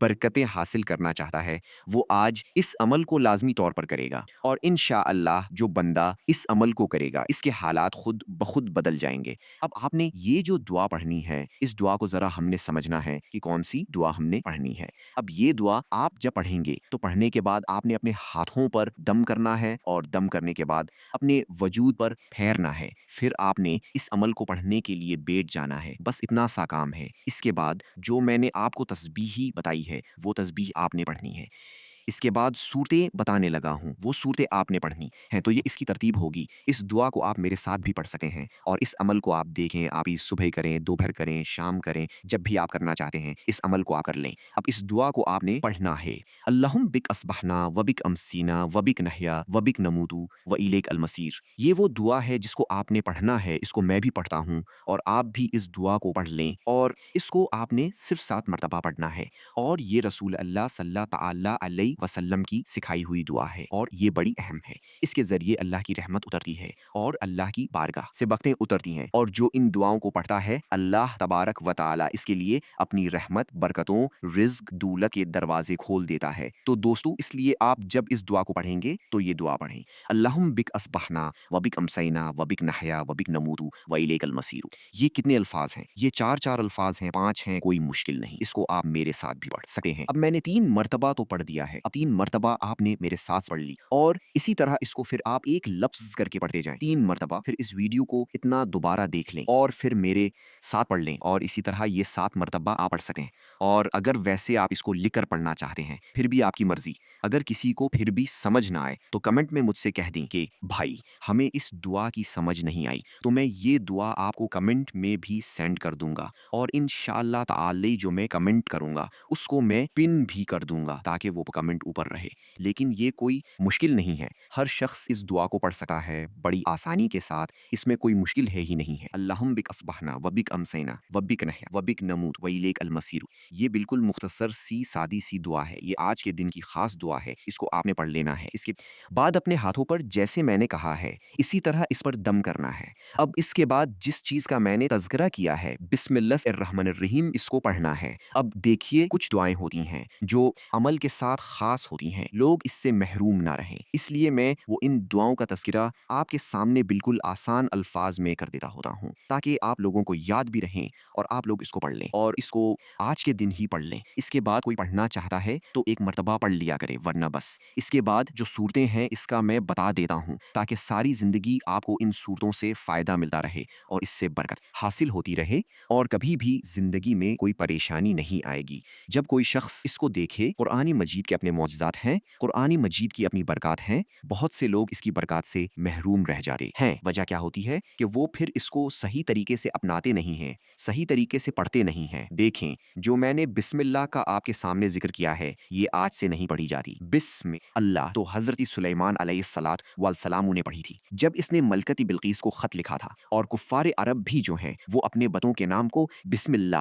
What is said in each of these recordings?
برکتیں حاصل کرنا چاہتا ہے وہ آج اس عمل کو لازمی طور پر کرے گا، اور انشاءاللہ جو بندہ اس عمل کو کرے گا اس کے حالات خود بخود بدل جائیں گے۔ اب آپ نے یہ جو دعا پڑھنی ہے اس دعا کو ذرا ہم نے سمجھنا ہے کہ کون سی دعا ہم نے پڑھنی ہے۔ اب یہ دعا آپ جب پڑھیں گے تو پڑھنے کے بعد آپ نے اپنے ہاتھوں پر دم کرنا ہے، اور دم کرنے کے بعد اپنے وجود پر پھیرنا ہے، پھر آپ نے اس عمل کو پڑھنے کے لیے بیٹھ جانا ہے، بس اتنا سا کام ہے۔ اس کے بعد جو میں نے آپ کو تسبیح بتائی ہے وہ تسبیح آپ نے پڑھنی ہے۔ اس کے بعد صورتیں بتانے لگا ہوں وہ صورتیں آپ نے پڑھنی ہیں، تو یہ اس کی ترتیب ہوگی۔ اس دعا کو آپ میرے ساتھ بھی پڑھ سکتے ہیں، اور اس عمل کو آپ دیکھیں، آپ اس صبح کریں، دوپہر کریں، شام کریں، جب بھی آپ کرنا چاہتے ہیں اس عمل کو آپ کر لیں۔ اب اس دعا کو آپ نے پڑھنا ہے، اللہم بک اصبحنا و بک امسینا و بک نحیا و بک نموت و الیک المصیر۔ یہ وہ دعا ہے جس کو آپ نے پڑھنا ہے، اس کو میں بھی پڑھتا ہوں، اور آپ بھی اس دعا کو پڑھ لیں، اور اس کو آپ نے صرف 7 مرتبہ پڑھنا ہے، اور یہ رسول اللہ صلی اللہ تعالی علیہ وسلم کی سکھائی ہوئی دعا ہے، اور یہ بڑی اہم ہے۔ اس کے ذریعے اللہ کی رحمت اترتی ہے اور اللہ کی بارگاہ سے برکتیں اترتی ہیں، اور جو ان دعاؤں کو پڑھتا ہے اللہ تبارک و تعالی اس کے لیے اپنی رحمت، برکتوں، رزق، دولت کے دروازے کھول دیتا ہے۔ تو دوستو اس لیے آپ جب اس دعا کو پڑھیں گے تو یہ دعا پڑھیں، اللہم بک اصبحنا و بک امسینا و بک نحیا و بک نموت و الیک المصیر۔ یہ کتنے الفاظ ہیں؟ یہ 4 الفاظ ہیں، 5 ہیں، کوئی مشکل نہیں، اس کو آپ میرے ساتھ بھی پڑھ سکتے ہیں۔ اب میں نے 3 مرتبہ تو پڑھ دیا ہے، اب 3 مرتبہ آپ نے میرے ساتھ پڑھ لی، اور اسی طرح اس کو پھر آپ ایک لفظ کر کے پڑھتے جائیں 3 مرتبہ، پھر اس ویڈیو کو اتنا دوبارہ دیکھ لیں اور پھر میرے ساتھ پڑھ لیں، اور اسی طرح یہ 7 مرتبہ آپ پڑھ سکتے ہیں۔ اور اگر ویسے آپ اس کو لکھ کر پڑھنا چاہتے ہیں پھر بھی آپ کی مرضی۔ اگر کسی کو پھر بھی سمجھ نہ آئے تو کمنٹ میں مجھ سے کہہ دیں کہ بھائی ہمیں اس دعا کی سمجھ نہیں آئی، تو میں یہ دعا آپ کو کمنٹ میں بھی سینڈ کر دوں گا، اور انشاءاللہ تعالی جو میں کمنٹ کروں گا اس کو میں پن بھی کر دوں گا تاکہ وہ کمنٹ اوپر رہے۔ لیکن یہ کوئی مشکل نہیں ہے، ہر شخص اس دعا کو پڑھ سکتا ہے بڑی آسانی کے ساتھ، اس میں کوئی مشکل ہے ہی نہیں ہے۔ اللہم بک اصبحنا و بک امسینا و بک نحیا و بک نموت و الیک المصیر۔ یہ بالکل مختصر سی سادی سی دعا ہے، یہ آج کے دن کی خاص دعا ہے، اس کو آپ نے پڑھ لینا ہے۔ اس کے بعد اپنے ہاتھوں پر جیسے میں نے کہا ہے اسی طرح اس پر دم کرنا ہے۔ اب اس کے بعد جس چیز کا میں نے تذکرہ کیا ہے بسم اللہ الرحمن الرحیم، اس کو پڑھنا ہے۔ اب دیکھیے کچھ دعائیں ہوتی ہیں جو عمل کے ساتھ خاص ہوتی ہیں، لوگ اس سے محروم نہ رہیں، اس لیے میں وہ ان دعاؤں کا تذکرہ آپ کے سامنے بالکل آسان الفاظ میں کر دیتا ہوتا ہوں تاکہ آپ لوگوں کو یاد بھی رہیں اور آپ لوگ اس کو پڑھ لیں، اور اس کو آج کے دن ہی پڑھ لیں۔ اس کے بعد کوئی پڑھنا چاہتا ہے تو ایک مرتبہ پڑھ لیا کرے، ورنہ بس اس کے بعد جو صورتیں ہیں اس کا میں بتا دیتا ہوں تاکہ ساری زندگی آپ کو ان صورتوں سے فائدہ ملتا رہے اور اس سے برکت حاصل ہوتی رہے، اور کبھی بھی زندگی میں کوئی پریشانی نہیں آئے گی۔ جب کوئی شخص اس کو دیکھے، قرآن مجید کے اپنے معجزات ہیں، قرآن مجید کی اپنی برکات ہیں، بہت سے لوگ اس کی برکات سے محروم رہ جاتے ہیں۔ وجہ کیا ہوتی ہے کہ وہ پھر اس کو صحیح طریقے سے اپناتے نہیں ہیں، صحیح طریقے سے پڑھتے نہیں ہیں۔ دیکھیں جو میں نے بسم اللہ کا آپ کے سامنے ذکر کیا ہے یہ آج سے نہیں پڑھی جاتی۔ بسم اللہ تو حضرت سلیمان علیہ الصلاۃ والسلام نے پڑھی تھی جب اس نے ملکتی بلقیس کو خط لکھا تھا، اور کفار عرب بھی جو ہیں وہ اپنے بتوں کے نام کو بسم اللہ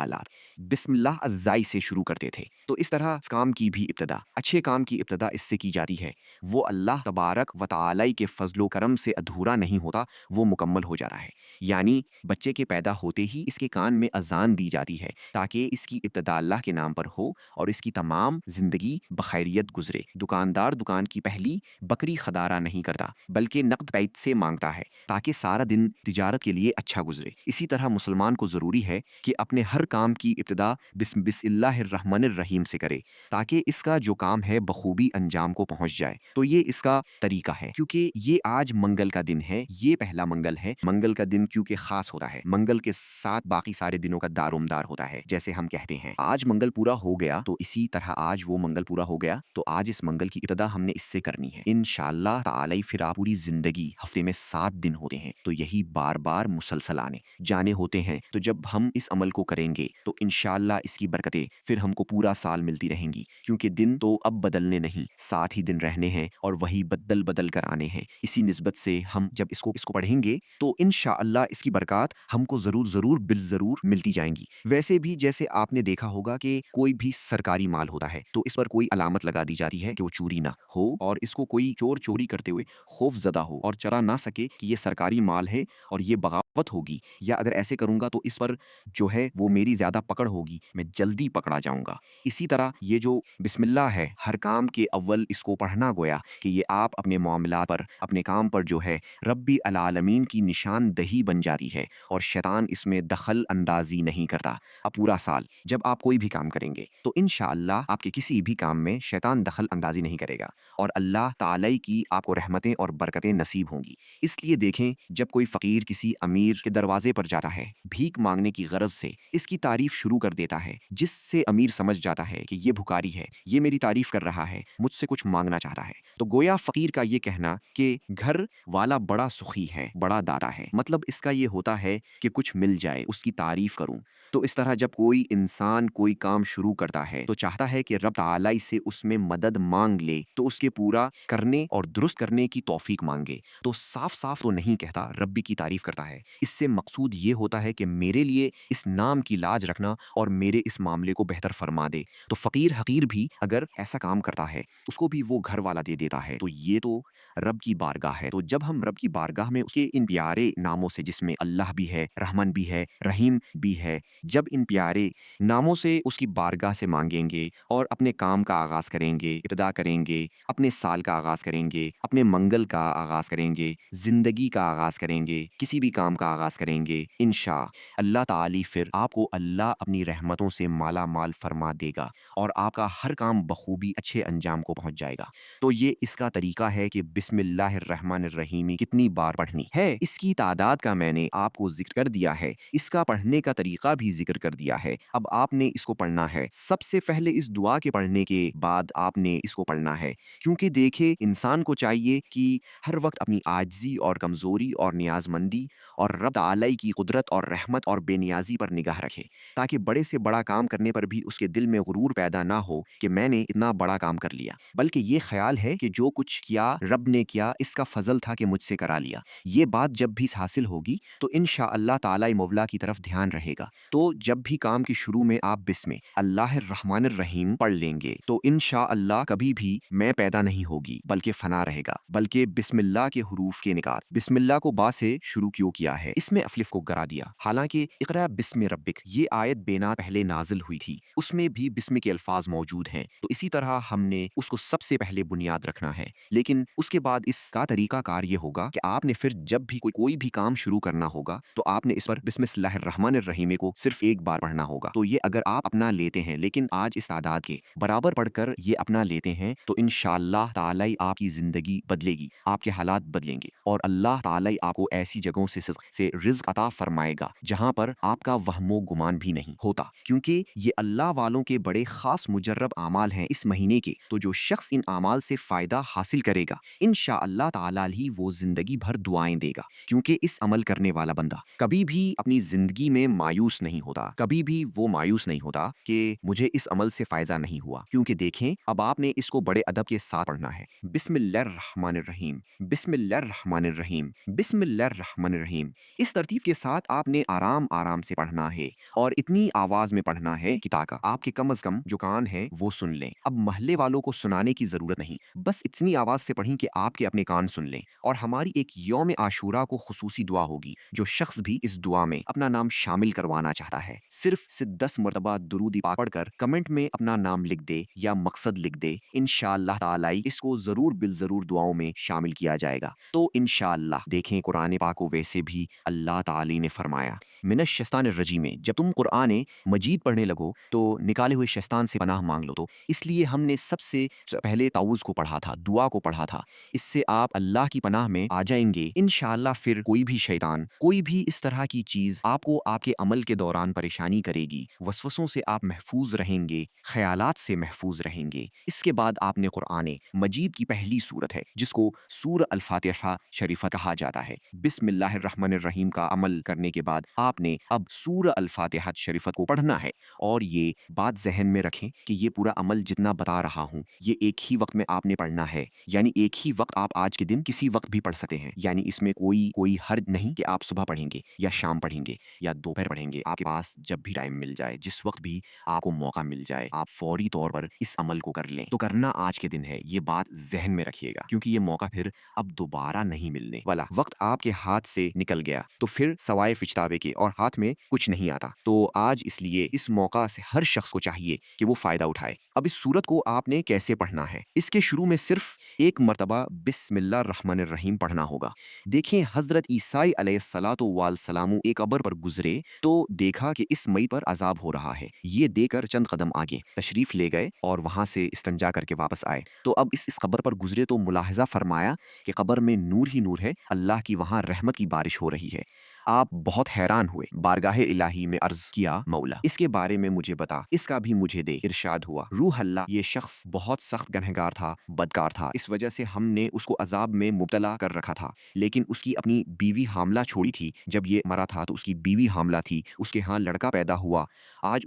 بسم اللہ الزائی سے شروع کرتے تھے۔ تو اس طرح اس کام کی بھی ابتدا، اچھے کام کی ابتدا اس سے کی جاتی ہے، وہ اللہ تبارک و تعالی کے فضل و کرم سے ادھورا نہیں ہوتا، وہ مکمل ہو جاتا ہے۔ یعنی بچے کے پیدا ہوتے ہی اس کے کان میں اذان دی جاتی ہے تاکہ اس کی ابتدا اللہ کے نام پر ہو اور اس کی تمام زندگی بخیریت گزرے۔ دکاندار دکان کی پہلی بکری خدارہ نہیں کرتا بلکہ نقد پیسے سے مانگتا ہے تاکہ سارا دن تجارت کے لیے اچھا گزرے۔ اسی طرح مسلمان کو ضروری ہے کہ اپنے ہر کام کی ابتدا بسم اللہ الرحمن الرحیم سے کرے تاکہ اس کا جو کام ہے بخوبی انجام کو پہنچ جائے۔ تو یہ اس کا طریقہ ہے، کیونکہ یہ آج منگل کا دن ہے، یہ پہلا منگل ہے۔ منگل کا دن کیونکہ خاص ہوتا ہے، منگل کے ساتھ باقی سارے دنوں کا دارومدار ہوتا ہے، جیسے ہم کہتے ہیں آج منگل پورا ہو گیا تو اسی طرح آج وہ منگل پورا ہو گیا، تو آج اس منگل کی ابتدا ہم نے اس سے کرنی ہے انشاءاللہ تعالی۔ پھر آپ پوری زندگی، ہفتے میں 7 دن ہوتے ہیں تو یہی بار بار مسلسل آنے جانے ہوتے ہیں، تو جب ہم اس عمل کو کریں گے تو انشاءاللہ اس کی برکتیں پھر ہم کو پورا سال ملتی رہیں گی، کیونکہ دن تو اب اب بدلنے نہیں، 60 ہی دن رہنے ہیں اور وہی بدل بدل کر آنے ہیں۔ اسی نسبت سے ہم جب اس کو پڑھیں گے تو انشاءاللہ اس کی برکات ہم کو ضرور بالضرور ملتی جائیں گی۔ ویسے بھی جیسے آپ نے دیکھا ہوگا کہ کوئی بھی سرکاری مال ہوتا ہے تو اس پر کوئی علامت لگا دی جاتی ہے کہ وہ چوری نہ ہو، اور اس کو کوئی چور چوری کرتے ہوئے خوف زدہ ہو اور چرا نہ سکے کہ یہ سرکاری مال ہے اور یہ بغاوت ہوگی، یا اگر ایسے کروں گا تو اس پر جو ہے وہ میری زیادہ پکڑ ہوگی، میں جلدی پکڑا جاؤں گا۔ اسی طرح یہ جو بسم اللہ ہے، ہر کام کے اول اس کو پڑھنا گویا کہ یہ آپ اپنے معاملات پر، اپنے کام پر جو ہے ربی العالمین کی نشاندہی بن جاتی ہے اور شیطان اس میں دخل اندازی نہیں کرتا۔ اب پورا سال جب آپ کوئی بھی کام کریں گے تو انشاءاللہ آپ کے کسی بھی کام میں شیطان دخل اندازی نہیں کرے گا اور اللہ تعالی کی آپ کو رحمتیں اور برکتیں نصیب ہوں گی۔ اس لیے دیکھیں، جب کوئی فقیر کسی امیر کے دروازے پر جاتا ہے بھیک مانگنے کی غرض سے، اس کی تعریف شروع کر دیتا ہے، جس سے امیر سمجھ جاتا ہے کہ یہ بھکاری ہے، یہ میری تعریف کر رہا ہے، مجھ سے کچھ مانگنا چاہتا ہے، تو گویا فقیر کا یہ کہنا کہ گھر والا بڑا سخی ہے، بڑا داتا ہے، مطلب اس کا یہ ہوتا ہے کہ کچھ مل جائے، اس کی تعریف کروں۔ تو اس طرح جب کوئی انسان کوئی کام شروع کرتا ہے تو چاہتا ہے کہ رب تعالی سے اس میں مدد مانگ لے، تو اس کے پورا کرنے اور درست کرنے کی توفیق مانگے، تو صاف صاف تو نہیں کہتا، ربی کی تعریف کرتا ہے۔ اس سے مقصود یہ ہوتا ہے کہ میرے لیے اس نام کی لاج رکھنا اور میرے اس معاملے کو بہتر فرما دے۔ تو فقیر حقیر بھی اگر ایسا کام کرتا ہے اس کو بھی وہ گھر والا دے دیتا ہے، تو یہ تو رب کی بارگاہ ہے۔ تو جب ہم رب کی بارگاہ میں اس کے ان پیارے ناموں سے، جس میں اللہ بھی ہے، رحمان بھی ہے، رحیم بھی ہے، جب ان پیارے ناموں سے اس کی بارگاہ سے مانگیں گے اور اپنے کام کا آغاز کریں گے، ابتدا کریں گے، اپنے سال کا آغاز کریں گے، اپنے منگل کا آغاز کریں گے، زندگی کا آغاز کریں گے، کسی بھی کام کا آغاز کریں گے، انشاء اللہ تعالی پھر آپ کو اللہ اپنی رحمتوں سے مالا مال فرما دے گا اور آپ کا ہر کام بخوبی اچھے انجام کو پہنچ جائے گا۔ تو یہ اس کا طریقہ ہے کہ بسم اللہ الرحمن الرحیم کتنی بار پڑھنی ہے، اس کی تعداد کا میں نے آپ کو ذکر کر دیا ہے، اس کا پڑھنے کا طریقہ بھی ذکر کر دیا ہے۔ اب آپ نے اس کو پڑھنا ہے، سب سے پہلے اس دعا کے پڑھنے کے بعد آپ نے اس کو پڑھنا ہے، کیونکہ دیکھے انسان کو چاہیے کہ ہر وقت اپنی عاجزی اور کمزوری اور نیاز مندی اور رب تعالی کی قدرت اور رحمت اور بے نیازی پر نگاہ رکھے، تاکہ بڑے سے بڑا کام کرنے پر بھی اس کے دل میں غرور پیدا نہ ہو کہ میں نے اتنا بڑا کام کر لیا، بلکہ یہ خیال ہے کہ جو کچھ کیا رب نے کیا، اس کا فضل تھا کہ مجھ سے کرا لیا۔ یہ بات جب بھی حاصل ہوگی تو انشاء اللہ تعالی مولا کی طرف دھیان رہے گا۔ تو جب بھی کام کے شروع میں آپ بسم اللہ الرحمن الرحیم پڑھ لیں گے تو انشاء اللہ کبھی بھی میں پیدا نہیں ہوگی بلکہ فنا رہے گا، بلکہ بسم اللہ کے حروف کے نکات، بسم اللہ کو با سے شروع کیوں کیا ہے، اس میں الف کو گرا دیا، حالانکہ اقرا بسم ربک یہ آیت بینا پہلے نازل ہوئی تھی، اس میں بھی بسم کے الفاظ موجود ہیں، تو اسی طرح ہم نے اس کو سب سے پہلے بنیاد رکھنا ہے، لیکن اس کے بعد اس کا طریقہ کار یہ ہوگا کہ آپ نے پھر جب بھی کوئی بھی کام شروع کرنا ہوگا تو آپ نے اس پر بسم اللہ الرحمن الرحیم کو صرف ایک بار پڑھنا ہوگا۔ تو یہ اگر آپ اپنا لیتے ہیں، لیکن آج اس تعداد کے برابر پڑھ کر یہ اپنا لیتے ہیں، تو انشاءاللہ تعالی آپ کی زندگی بدلے گی، آپ کے حالات بدلیں گے اور اللہ تعالی آپ کو ایسی جگہوں سے رزق عطا فرمائے گا جہاں پر آپ کا وہم و گمان بھی نہیں ہوتا، کیونکہ یہ اللہ والوں کے بڑے خاص مجرب اعمال ہیں اس مہینے کے۔ تو جو شخص ان اعمال سے فائدہ حاصل کرے گا انشاءاللہ تعالی ہی وہ زندگی بھر دعائیں دے گا، کیونکہ اس عمل کرنے والا بندہ کبھی بھی اپنی زندگی میں مایوس نہیں ہوتا، کبھی بھی وہ مایوس نہیں ہوتا کہ مجھے اس عمل سے فائدہ نہیں ہوا، کیونکہ دیکھیں اب آپ نے اس کو بڑے ادب کے ساتھ پڑھنا ہے، بسم اللہ الرحمن الرحیم، بسم اللہ الرحمن الرحیم، بسم اللہ الرحمن الرحیم، اس ترتیب کے ساتھ آپ نے آرام آرام سے پڑھنا ہے اور اتنی آواز میں پڑھنا ہے کہ تاکہ آپ کے کم از کم جو کان ہیں وہ سن لیں۔ اب محلے والوں کو سنانے کی ضرورت نہیں، بس اتنی آواز سے پڑھیں کہ آپ کے اپنے کان سن لیں، اور ہماری ایک یوم عاشورہ کو خصوصی دعا ہوگی، جو شخص بھی اس دعا میں اپنا نام شامل کروانا چاہتا ہے صرف سے 10 مرتبہ درود پاک پڑھ کر کمنٹ میں اپنا نام لکھ دے یا مقصد لکھ دے، انشاءاللہ تعالی اس کو ضرور بالضرور دعاؤں میں شامل کیا جائے گا۔ تو انشاءاللہ دیکھیں قرآن پاک کو ویسے بھی اللہ تعالی نے فرمایا من الشیطان الرجیم میں جب تم قرآن مجید پڑھنے لگو تو نکالے ہوئے شیطان سے پناہ مانگ لو، تو اس لیے ہم نے سب سے پہلے تعوذ کو پڑھا تھا، دعا کو پڑھا تھا، اس سے آپ اللہ کی پناہ میں آ جائیں گے انشاءاللہ۔ پھر کوئی بھی شیطان، کوئی بھی اس طرح کی چیز آپ کو آپ کے عمل کے دوران پریشانی کرے گی، وسوسوں سے آپ محفوظ رہیں گے، خیالات سے محفوظ رہیں گے۔ اس کے بعد آپ نے قرآن مجید کی پہلی سورت ہے جس کو سورہ الفاتحہ شریفہ کہا جاتا ہے، بسم اللہ الرحمن الرحیم کا عمل کرنے کے بعد آپ آپ نے اب سورہ الفاتحہ شریفہ کو پڑھنا ہے، اور یہ بات ذہن میں رکھیں کہ یہ پورا عمل جتنا بتا رہا ہوں یہ ایک ہی وقت میں آپ نے پڑھنا ہے، یعنی ایک ہی وقت آپ آج کے دن کسی وقت بھی پڑھ سکتے ہیں، یعنی اس میں کوئی حرج نہیں کہ آپ صبح پڑھیں گے یا شام پڑھیں گے یا دوپہر پڑھیں گے، آپ کے پاس جب بھی ٹائم مل جائے، جس وقت بھی آپ کو موقع مل جائے، آپ فوری طور پر اس عمل کو کر لیں۔ تو کرنا آج کے دن ہے، یہ بات ذہن میں رکھیے گا، کیونکہ یہ موقع پھر اب دوبارہ نہیں ملنے والا۔ وقت آپ کے ہاتھ سے نکل گیا تو پھر سوائے پچھتاوے کے اور ہاتھ میں کچھ نہیں آتا، تو آج اس لیے اس موقع سے ہر شخص کو چاہیے کہ وہ فائدہ اٹھائے۔ اب اس سورت کو آپ نے کیسے پڑھنا ہے؟ اس کے شروع میں صرف ایک مرتبہ بسم اللہ الرحمن الرحیم پڑھنا ہوگا۔ دیکھیں حضرت عیسیٰ علیہ السلام ایک قبر پر گزرے تو دیکھا کہ اس میت پر عذاب ہو رہا ہے، یہ دیکھ کر چند قدم آگے تشریف لے گئے اور وہاں سے استنجا کر کے واپس آئے، تو اب اس قبر پر گزرے تو ملاحظہ فرمایا کہ قبر میں نور ہی نور ہے، اللہ کی وہاں رحمت کی بارش ہو رہی ہے۔ آپ بہت حیران ہوئے، بارگاہ الہی میں عرض کیا مولا اس کے بارے میں مجھے بتا، اس کا بھی مجھے دے۔ ارشاد ہوا روح اللہ، یہ شخص بہت سخت گنہگار تھا، بدکار تھا، اس وجہ سے ہم نے اس کو عذاب میں مبتلا کر رکھا تھا، لیکن اس کی اپنی بیوی حاملہ چھوڑی تھی، جب یہ مرا تھا تو اس کی بیوی حاملہ تھی، اس کے ہاں لڑکا پیدا ہوا، آج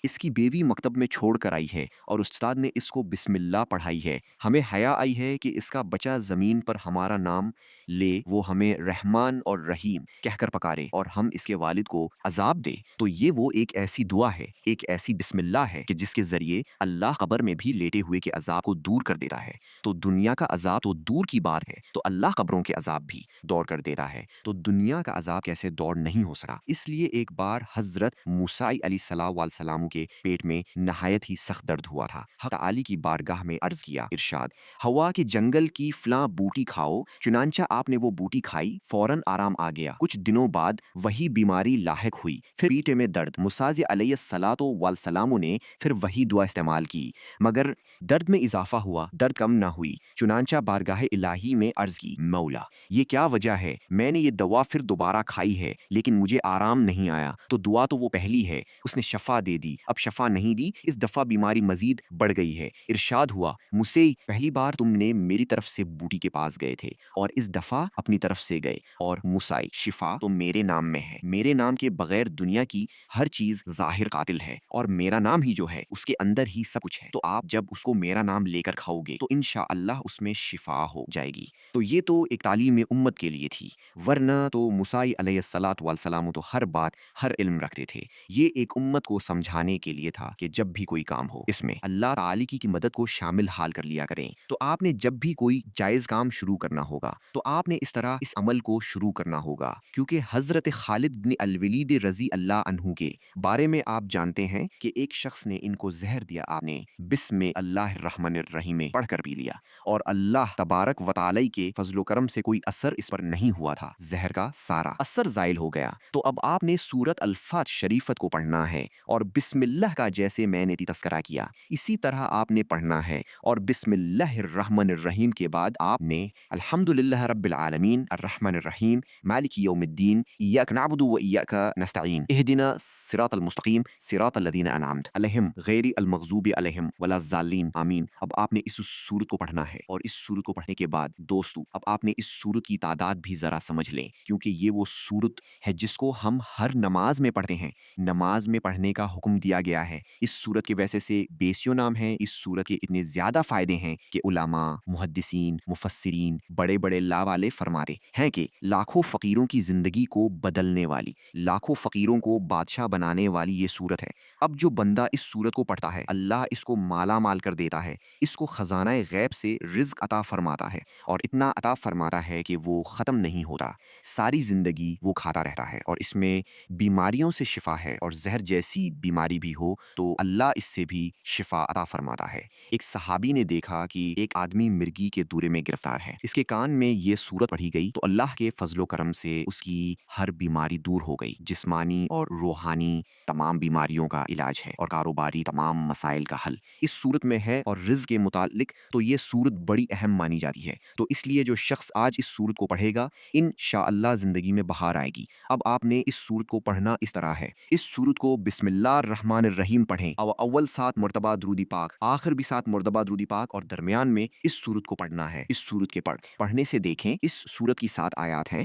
اس کی بیوی مکتب میں چھوڑ کر آئی ہے اور استاد نے اس کو بسم اللہ پڑھائی ہے، ہمیں حیا آئی ہے کہ اس کا بچہ زمین پر ہمارا نام لے، وہ ہمیں رحمان اور رحیم کہہ کر پکارے اور ہم اس کے والد کو عذاب دے، تو یہ وہ ایک ایسی دعا ہے، ایک ایسی بسم اللہ ہے کہ جس کے ذریعے اللہ قبر میں بھی لیٹے ہوئے کے عذاب کو دور کر دیتا ہے۔ تو دنیا کا عذاب تو دور کی بات ہے، تو اللہ قبروں کے عذاب بھی دور کر دیتا ہے، تو دنیا کا عذاب کیسے دور نہیں ہو سکا؟ اس لیے ایک بار حضرت موسیٰ علیہ السلام کے پیٹ میں نہایت ہی سخت درد ہوا تھا، حق تعالی کی بارگاہ میں عرض کیا، ارشاد ہوا کہ جنگل کی فلاں بوٹی کھاؤ، چنانچہ آپ نے وہ بوٹی کھائی، فوراً آرام آ گیا، کچھ دنوں بعد وہی بیماری لاحق ہوئی، پھر پیٹے میں درد، موسیٰ علیہ السلام نے پھر وہی دعا استعمال کی، مگر درد میں اضافہ ہوا، درد کم نہ ہوئی، چنانچہ بارگاہ الہی میں عرض کی مولا یہ کیا وجہ ہے؟ میں نے یہ دوا پھر دوبارہ کھائی ہے لیکن مجھے آرام نہیں آیا، تو دعا تو وہ پہلی ہے، اس نے شفا دے دی، اب شفا نہیں دی، اس دفعہ بیماری مزید بڑھ گئی ہے۔ ارشاد ہوا موسیٰ پہلی بار تم نے میری طرف سے بوٹی کے پاس گئے تھے اور اس دفعہ اپنی طرف سے گئے، اور موسیٰ شفا تو میرے نام میں ہے، میرے نام کے بغیر دنیا کی ہر چیز ظاہر قاتل ہے، اور میرا نام ہی جو ہے اس کے اندر ہی سب کچھ ہے، تو آپ جب اس کو میرا نام لے کر کھاؤ گے تو انشاءاللہ اس میں شفا ہو جائے گی۔ تو یہ تو ایک تعلیم امت کے لیے تھی، ورنہ تو موسیٰ علیہ السلام تو ہر بات ہر علم رکھتے تھے، یہ ایک امت کو سمجھانے کے لیے تھا کہ جب بھی کوئی کام ہو اس میں اللہ تعالی کی مدد کو شامل حال کر لیا کریں۔ تو آپ نے جب بھی کوئی جائز کام شروع کرنا ہوگا تو آپ نے اس طرح اس عمل کو شروع کرنا ہوگا، کیونکہ حضرت خالد بن الولید رضی اللہ عنہ کے بارے میں آپ جانتے ہیں کہ ایک شخص نے ان کو زہر دیا، آپ نے بسم اللہ الرحمن الرحیم پڑھ کر پی لیا اور اللہ تبارک و تعالی کے فضل و کرم سے کوئی اثر اس پر نہیں ہوا تھا، زہر کا سارا اثر زائل ہو گیا۔ تو اب آپ نے سورت الفات شریفت کو پڑھنا ہے اور بسم اللہ کا جیسے میں نے تذکرہ کیا اسی طرح آپ نے پڑھنا ہے، اور بسم اللہ الرحمن الرحیم کے بعد آپ نے الحمدللہ رب العالمین الرحمن الرحیم مالک یوم الدین ایاک نعبد و ایاک نستعین اہدنا الصراط المستقیم صراط الذین انعمت علیہم غیر المغضوب علیہم ولا الضالین آمین۔ اب آپ نے اس سورت کو پڑھنا ہے، اور اس سورت کو پڑھنے کے بعد دوستو اب آپ نے اس سورت کی تعداد بھی ذرا سمجھ لیں، کیونکہ یہ وہ سورت ہے جس کو ہم ہر نماز میں پڑھتے ہیں، نماز میں پڑھنے کا حکم دیا گیا ہے۔ اس سورت کے ویسے سے بیسیوں نام ہیں، اس سورت کے اتنے زیادہ فائدے ہیں کہ علماء، محدثین، مفسرین بڑے بڑے لا والے فرماتے ہیں کہ لاکھوں فقیروں کی زندگی کو بدلنے والی، لاکھوں فقیروں کو بادشاہ بنانے والی یہ سورت ہے۔ اب جو بندہ اس سورت کو پڑھتا ہے اللہ اس کو مالا مال کر دیتا ہے، اس کو خزانہ غیب سے رزق عطا فرماتا ہے، اور اتنا عطا فرماتا ہے کہ وہ ختم نہیں ہوتا، ساری زندگی وہ کھاتا رہتا ہے، اور اس میں بیماریوں سے شفا ہے، اور زہر جیسی بیماری بھی ہو تو اللہ اس سے بھی شفا عطا فرماتا ہے۔ ایک صحابی نے دیکھا کہ ایک آدمی مرگی کے دورے میں گرفتار ہے، اس کے کان میں یہ سورت پڑھی گئی تو اللہ کے فضل و کرم سے اس کی ہر بیماری دور ہو گئی، جسمانی اور روحانی تمام بیماریوں کا علاج ہے، اور کاروباری تمام مسائل کا حل اس سورت میں ہے، اور رزق کے متعلق تو یہ سورت بڑی اہم مانی جاتی ہے، تو اس لیے جو شخص آج اس سورت کو پڑھے گا انشاءاللہ زندگی میں بہار آئے گی۔ اب آپ نے اس سورت کو پڑھنا اس طرح ہے، اس سورت کو بسم اللہ الرحمن الرحیم پڑھیں، اور اول 7 مرتبہ درود پاک، آخر بھی 7 مرتبہ درود پاک، اور درمیان میں اس سورت کو پڑھنا ہے۔ اس سورت کے پڑھنے سے دیکھیں، اس سورت کی 7 آیات ہیں،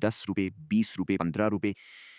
₹10, ₹20, ₹15